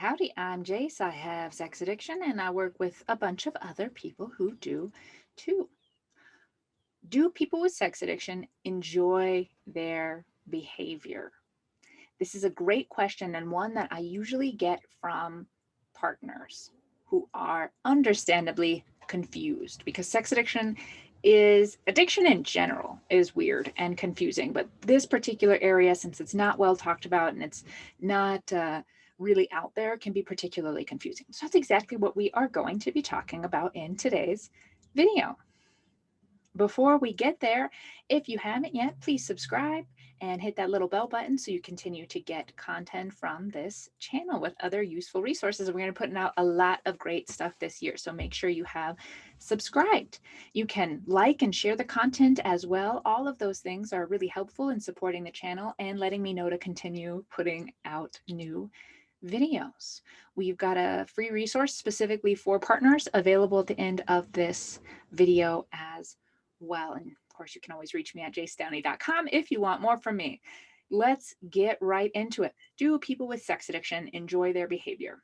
Howdy, I'm Jace. I have sex addiction and I work with a bunch of other people who do too. Do people with sex addiction enjoy their behavior? This is a great question and one that I usually get from partners who are understandably confused because sex addiction in general is weird and confusing, but this particular area, since it's not well talked about and it's not really out there, can be particularly confusing. So that's exactly what we are going to be talking about in today's video. Before we get there, if you haven't yet, please subscribe and hit that little bell button so you continue to get content from this channel with other useful resources. We're going to put out a lot of great stuff this year, so make sure you have subscribed. You can like and share the content as well. All of those things are really helpful in supporting the channel and letting me know to continue putting out new videos. We've got a free resource specifically for partners available at the end of this video as well. And of course, you can always reach me at jacedowney.com if you want more from me. Let's get right into it. Do people with sex addiction enjoy their behavior?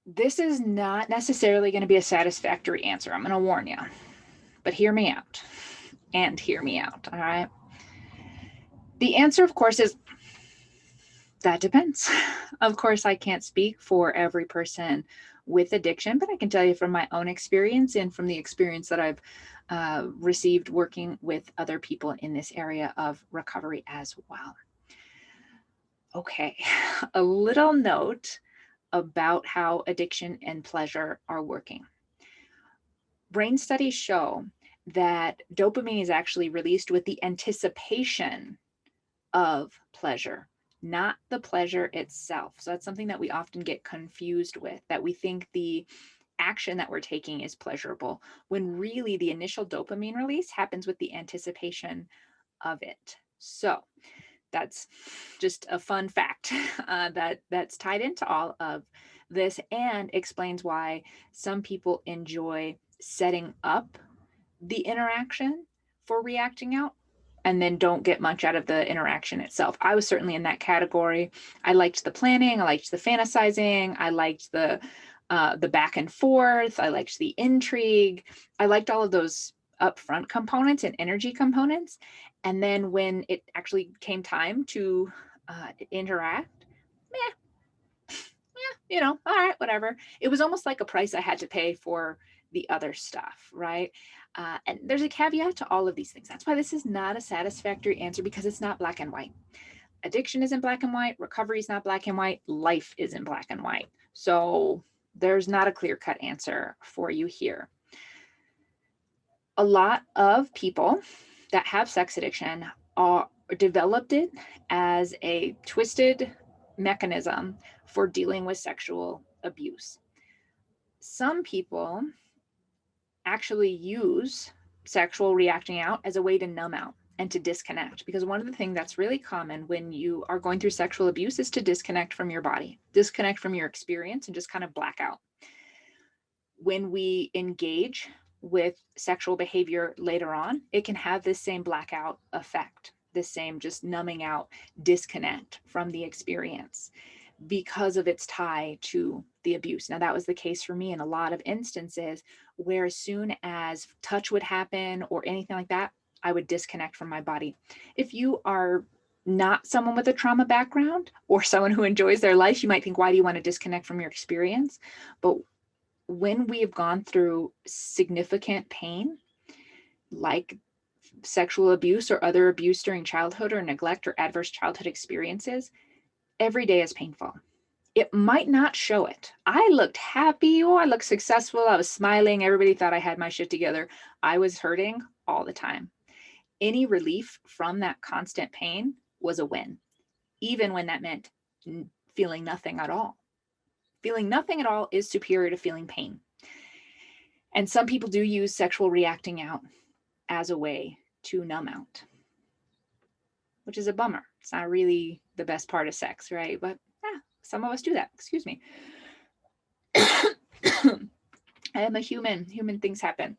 This is not necessarily going to be a satisfactory answer. I'm going to warn you, but hear me out and hear me out. All right. The answer, of course, is that depends. Of course, I can't speak for every person with addiction, but I can tell you from my own experience and from the experience that I've received working with other people in this area of recovery as well. Okay, a little note about how addiction and pleasure are working. Brain studies show that dopamine is actually released with the anticipation of pleasure, not the pleasure itself. So that's something that we often get confused with, that we think the action that we're taking is pleasurable, when really the initial dopamine release happens with the anticipation of it. So that's just a fun fact that's tied into all of this and explains why some people enjoy setting up the interaction for reacting out and then don't get much out of the interaction itself. I was certainly in that category. I liked the planning, I liked the fantasizing, I liked the back and forth, I liked the intrigue, I liked all of those upfront components and energy components. And then when it actually came time to interact, all right, whatever. It was almost like a price I had to pay for the other stuff, right? And there's a caveat to all of these things. That's why this is not a satisfactory answer, because it's not black and white. Addiction isn't black and white. Recovery is not black and white. Life isn't black and white. So there's not a clear-cut answer for you here. A lot of people that have sex addiction developed it as a twisted mechanism for dealing with sexual abuse. Some people actually use sexual reacting out as a way to numb out and to disconnect, because one of the things that's really common when you are going through sexual abuse is to disconnect from your body, disconnect from your experience, and just kind of black out. When we engage with sexual behavior later on, it can have this same blackout effect, this same just numbing out, disconnect from the experience because of its tie to the abuse. Now, that was the case for me in a lot of instances, where as soon as touch would happen or anything like that, I would disconnect from my body. If you are not someone with a trauma background or someone who enjoys their life, you might think, why do you want to disconnect from your experience? But when we have gone through significant pain, like sexual abuse or other abuse during childhood or neglect or adverse childhood experiences, every day is painful. It might not show it. I looked happy. Oh, I looked successful. I was smiling. Everybody thought I had my shit together. I was hurting all the time. Any relief from that constant pain was a win, even when that meant feeling nothing at all. Feeling nothing at all is superior to feeling pain. And some people do use sexual reacting out as a way to numb out, which is a bummer. It's not really the best part of sex, right? But some of us do that. Excuse me. I am a human. Human things happen.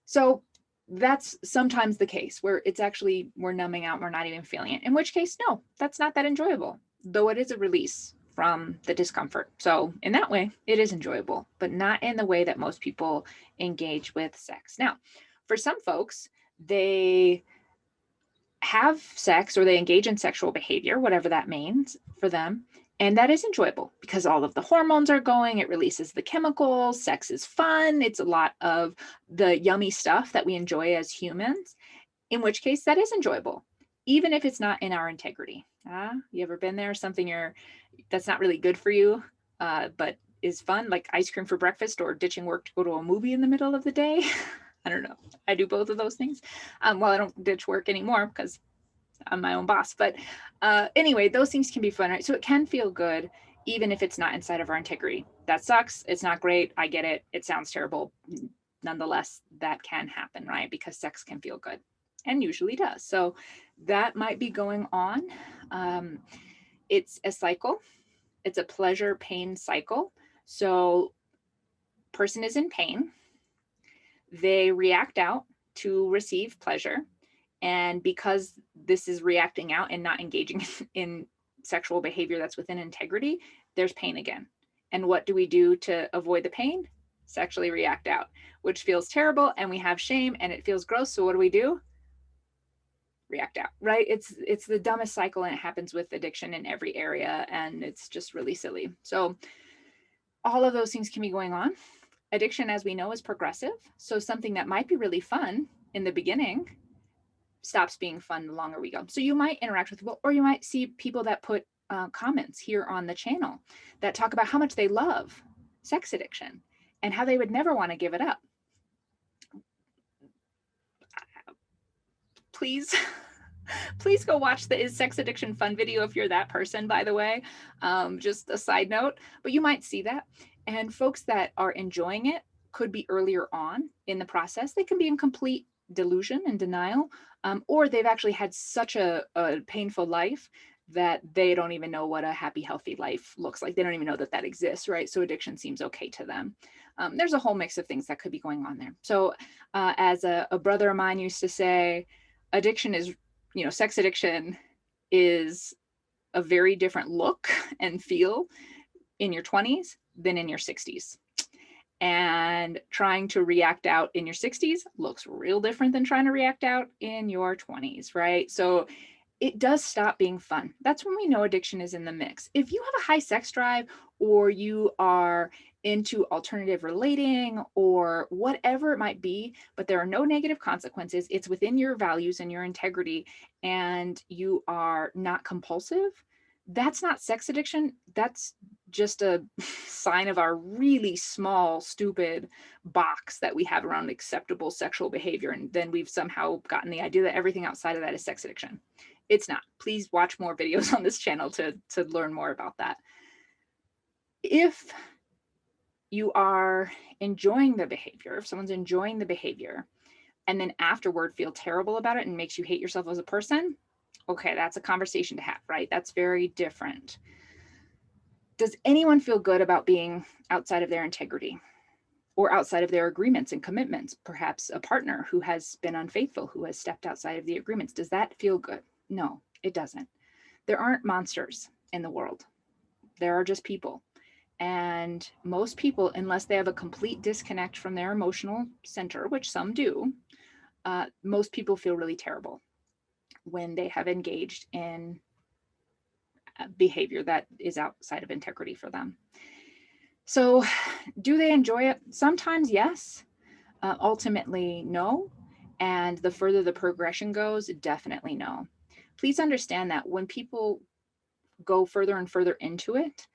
So that's sometimes the case where it's actually we're numbing out, we're not even feeling it. In which case, no, that's not that enjoyable, though it is a release from the discomfort. So in that way, it is enjoyable, but not in the way that most people engage with sex. Now, for some folks, they have sex or they engage in sexual behavior, whatever that means for them. And that is enjoyable because all of the hormones are going, it releases the chemicals, sex is fun. It's a lot of the yummy stuff that we enjoy as humans, in which case that is enjoyable, even if it's not in our integrity. You ever been there? Something that's not really good for you, but is fun, like ice cream for breakfast or ditching work to go to a movie in the middle of the day. I don't know. I do both of those things. Well, I don't ditch work anymore because I'm my own boss. But anyway, those things can be fun, right? So it can feel good, even if it's not inside of our integrity. That sucks. It's not great. I get it. It sounds terrible. Nonetheless, that can happen, right? Because sex can feel good and usually does. So that might be going on. It's a cycle. It's a pleasure pain cycle. So person is in pain. They react out to receive pleasure. And because this is reacting out and not engaging in sexual behavior that's within integrity, there's pain again. And what do we do to avoid the pain? Sexually react out, which feels terrible. And we have shame and it feels gross. So what do? React out, right? It's the dumbest cycle, and it happens with addiction in every area, and it's just really silly. So all of those things can be going on. Addiction, as we know, is progressive. So something that might be really fun in the beginning stops being fun the longer we go. So you might interact with people, or you might see people that put comments here on the channel that talk about how much they love sex addiction and how they would never want to give it up. Please go watch the Is Sex Addiction Fun video if you're that person, by the way. Just a side note, but you might see that. And folks that are enjoying it could be earlier on in the process. They can be in complete delusion and denial, or they've actually had such a painful life that they don't even know what a happy, healthy life looks like. They don't even know that exists, right? So addiction seems okay to them. There's a whole mix of things that could be going on there. So as a brother of mine used to say, addiction is, sex addiction is a very different look and feel in your 20s than in your 60s. And trying to react out in your 60s looks real different than trying to react out in your 20s, right? So it does stop being fun. That's when we know addiction is in the mix. If you have a high sex drive, or you are into alternative relating, or whatever it might be, but there are no negative consequences, it's within your values and your integrity, and you are not compulsive, that's not sex addiction. That's just a sign of our really small, stupid box that we have around acceptable sexual behavior. And then we've somehow gotten the idea that everything outside of that is sex addiction. It's not. Please watch more videos on this channel to learn more about that. If you are enjoying the behavior, if someone's enjoying the behavior, and then afterward feel terrible about it and makes you hate yourself as a person, okay, that's a conversation to have, right? That's very different. Does anyone feel good about being outside of their integrity or outside of their agreements and commitments? Perhaps a partner who has been unfaithful, who has stepped outside of the agreements. Does that feel good? No, it doesn't. There aren't monsters in the world. There are just people. And most people, unless they have a complete disconnect from their emotional center, which some do, most people feel really terrible when they have engaged in behavior that is outside of integrity for them. So do they enjoy it? Sometimes yes, ultimately no. And the further the progression goes, definitely no. Please understand that when people go further and further into it,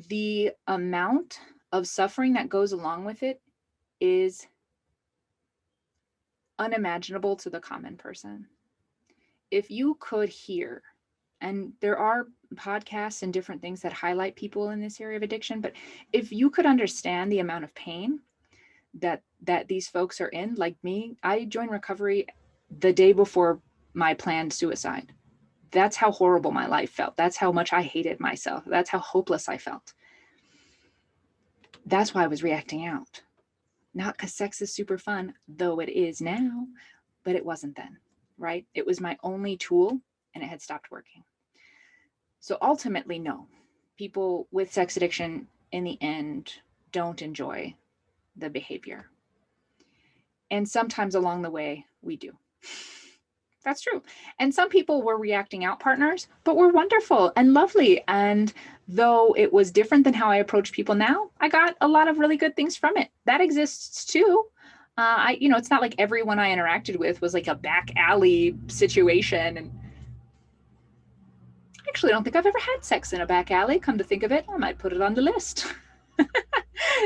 the amount of suffering that goes along with it is unimaginable to the common person. If you could hear, and there are podcasts and different things that highlight people in this area of addiction, but if you could understand the amount of pain that these folks are in, like me, I joined recovery the day before my planned suicide. That's how horrible my life felt. That's how much I hated myself. That's how hopeless I felt. That's why I was reacting out. Not because sex is super fun, though it is now, but it wasn't then, right? It was my only tool and it had stopped working. So ultimately, no, people with sex addiction in the end don't enjoy the behavior. And sometimes along the way, we do. That's true. And some people were reacting out partners, but were wonderful and lovely. And though it was different than how I approach people now, I got a lot of really good things from it. That exists too. It's not like everyone I interacted with was like a back alley situation. And I actually don't think I've ever had sex in a back alley. Come to think of it, I might put it on the list.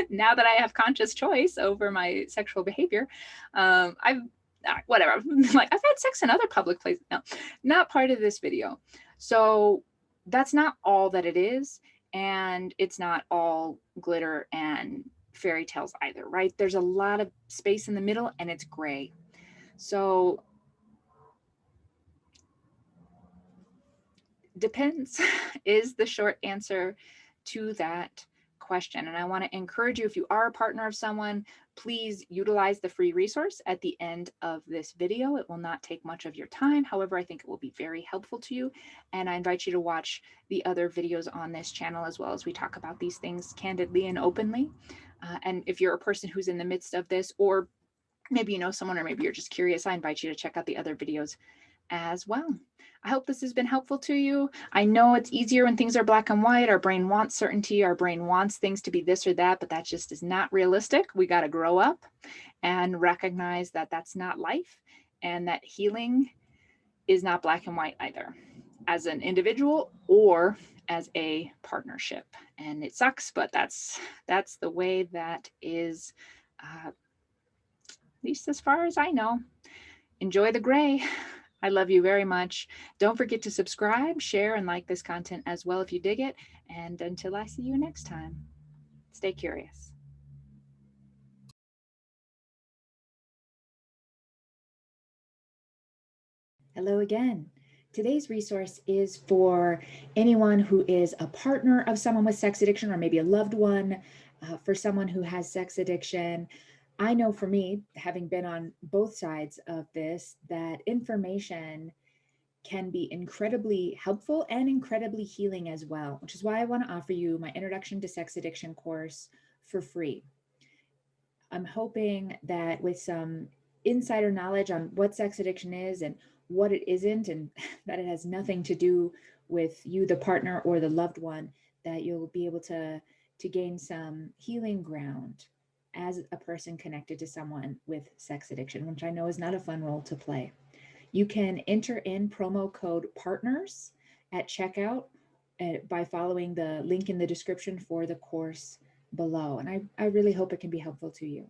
Now that I have conscious choice over my sexual behavior, whatever. Like, I've had sex in other public places. No, not part of this video. So that's not all that it is. And it's not all glitter and fairy tales either, right? There's a lot of space in the middle and it's gray. So depends is the short answer to that question. And I want to encourage you, if you are a partner of someone, please utilize the free resource at the end of this video. It will not take much of your time. However, I think it will be very helpful to you. And I invite you to watch the other videos on this channel as well, as we talk about these things candidly and openly. And if you're a person who's in the midst of this, or maybe you know someone, or maybe you're just curious, I invite you to check out the other videos as well. I hope this has been helpful to you. I know it's easier when things are black and white. Our brain wants certainty. Our brain wants things to be this or that, but that just is not realistic. We got to grow up and recognize that that's not life, and that healing is not black and white either, as an individual or as a partnership. And it sucks, but that's the way that is, at least as far as I know. Enjoy the gray. I love you very much. Don't forget to subscribe, share, and like this content as well if you dig it. And until I see you next time, stay curious. Hello again. Today's resource is for anyone who is a partner of someone with sex addiction, or maybe a loved one for someone who has sex addiction. I know for me, having been on both sides of this, that information can be incredibly helpful and incredibly healing as well, which is why I want to offer you my Introduction to Sex Addiction course for free. I'm hoping that with some insider knowledge on what sex addiction is and what it isn't, and that it has nothing to do with you, the partner, or the loved one, that you'll be able to gain some healing ground as a person connected to someone with sex addiction, which I know is not a fun role to play. You can enter in promo code PARTNERS at checkout by following the link in the description for the course below. And I really hope it can be helpful to you.